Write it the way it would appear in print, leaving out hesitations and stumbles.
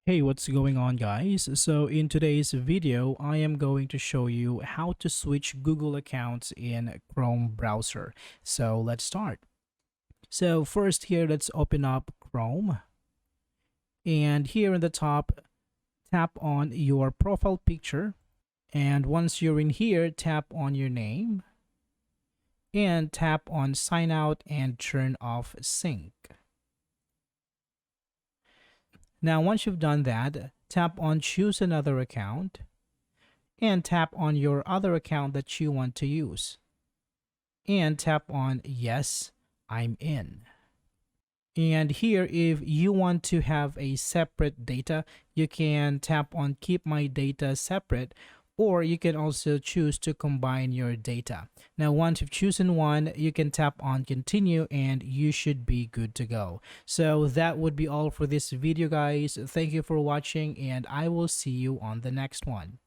Hey, what's going on, guys? So in today's video, I am going to show you how to switch Google accounts in Chrome browser. So let's start. So first here, let's open up Chrome. And here in the top, tap on your profile picture. And once you're in here, tap on your name and tap on sign out and turn off sync. Now, once you've done that, tap on choose another account and tap on your other account that you want to use and tap on yes, I'm in. And here, if you want to have a separate data, you can tap on keep my data separate, or you can also choose to combine your data. Now, once you've chosen one, you can tap on continue and you should be good to go. So that would be all for this video, guys. Thank you for watching and I will see you on the next one.